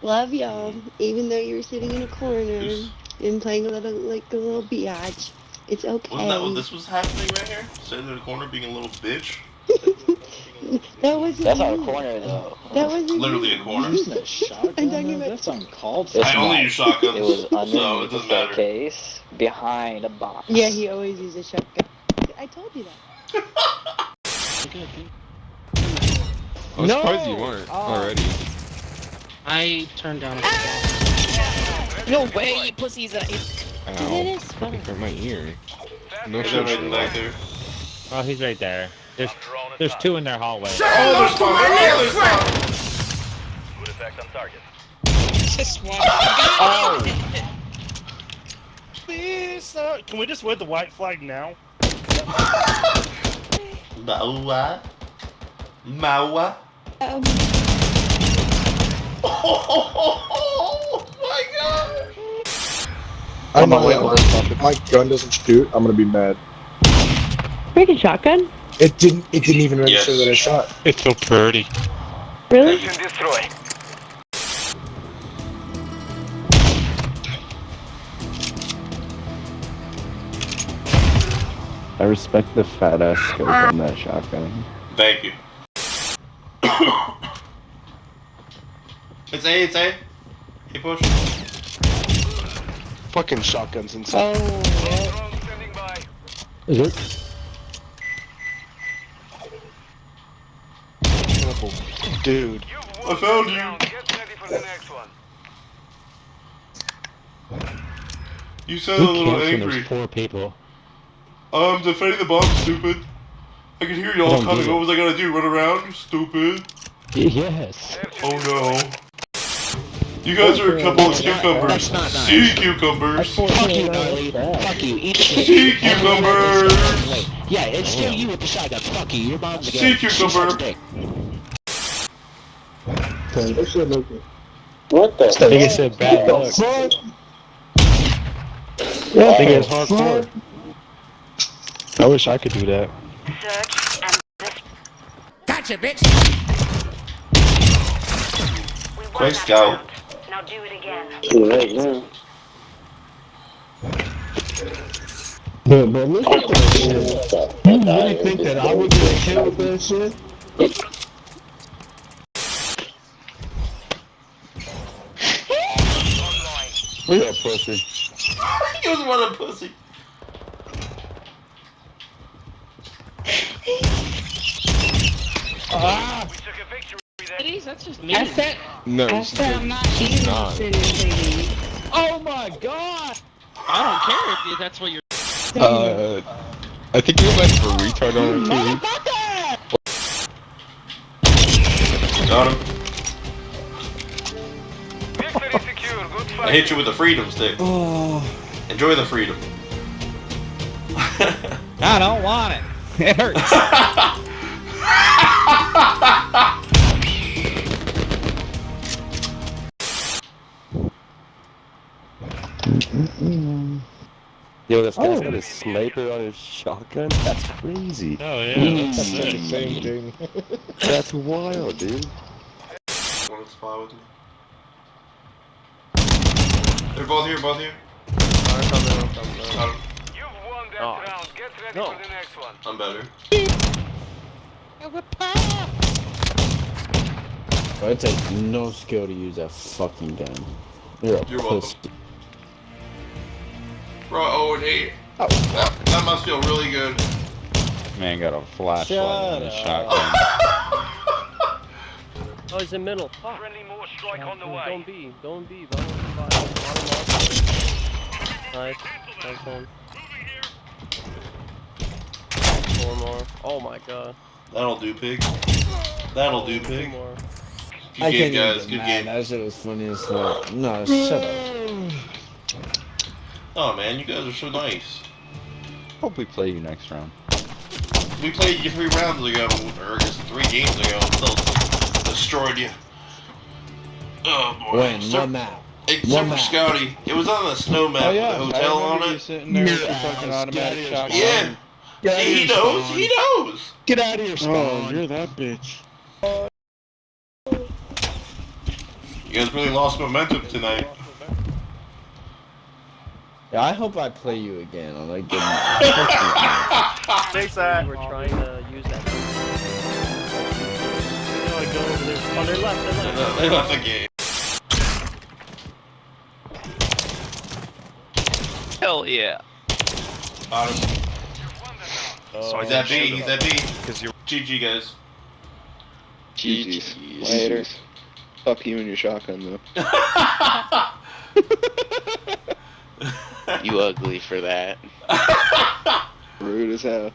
Love y'all, even though you're sitting in a corner and playing a little like a little biatch. It's Wasn't that what okay. this was happening right here? Sitting in the corner being a little bitch? That wasn't That's not a me. corner though. That wasn't Literally a me. corner. Using a shotgun, I'm talking though? about. That's uncalled It's for. I only not. use shotguns, It was so it underneath the doesn't matter. staircase, behind a box. Yeah, he always uses shotgun. I told you that. I was surprised you weren't already. I turned down a No way, you pussies! It Ow. is fun. It hurt my ear. No Is shit, that right back Sherlock. there? Oh, he's right there. There's two in their hallway. Oh, there's spawn! Oh, there's spawn! Good effect on target. Just one. Oh! Please, can we just wave the white flag now? Maua. Maua. Oh my god! I know if my gun doesn't shoot, I'm gonna be mad. Freaking shotgun? It didn't even register that I shot. It's so pretty. Really? Mission destroy. I respect the fat ass scope on that shotgun. Thank you. It's A, it's A. Hey, push. Fucking shotguns inside. Oh, yeah. Drone standing by. Is it? Dude. You've I won found this you. round. Get ready for the next one. You sound a little angry. There's 4 people. I'm defending the bomb, stupid. I can hear y'all Don't coming. do it. What was I gonna do? Run around? You stupid. Yes. Oh no. You guys are a couple of cucumbers. That's not nice. Sea cucumbers. Fuck you, Gnarly. Fuck you. Eat shit. Sea cucumbers. Yeah, it's still you with the shotgun. Fuck you. Your mom's a Sea gay. She cucumber. sucks dick. What the? I think it said bad luck. I think it's hardcore. I wish I could do that. Search and Gotcha, bitch. we won Great that scout. round. Now do it again. Right now. But look at that shit. You really think that I would get killed with that shit? Look at that pussy. He was one of pussy. Ah! We took a victory there. That's just me. I said, No, I it's said I'm not eating not. this city. Oh my god! I don't care if that's what you're. I think you meant for retard on it too. Got him. Victory secure. Good I fight. hit you with the freedom stick. Enjoy the freedom. I don't want it. It hurts. Yo, this guy's got a sniper on his shotgun? That's crazy. Oh yeah, That's the same thing. That's wild, dude. Want to spy with me? They're both here, both here. Got him. You've won that round. Get ready for the next one. I'm better. But it takes no skill to use that fucking gun. You're welcome. pussy. Bro, oh, and 8. That must feel really good. Man got a flashlight and a shotgun. Oh, he's in middle. Fuck. Friendly more strike on the way. Don't be. Nice. Nice one. 4 more. Oh my god. That'll do, pig. That'll do, 2 pig. more. Good game, guys. Good game. That shit was funny as fuck. No, shut up. Oh, man, you guys are so nice. Hope we play you next round. We played you 3 rounds ago, or I guess 3 games ago, and still destroyed you. Oh, boy. When? What map? Except for Scouty. It was on the snow map with the hotel on it. Sitting there with the fucking automatic shotgun. Yeah. He knows. He knows. Get out of here, Spawn. Oh, you're that bitch. You guys really lost momentum tonight. Yeah, I hope I play you again on a good night. Thanks, that. We were trying to use that. You know, I go over there. Oh, they're left. They left the game. Hell yeah. So he's at B. He's at B. Because you're GG, guys. GG's. Later. Fuck you and your shotgun, though. You ugly for that. Rude as hell.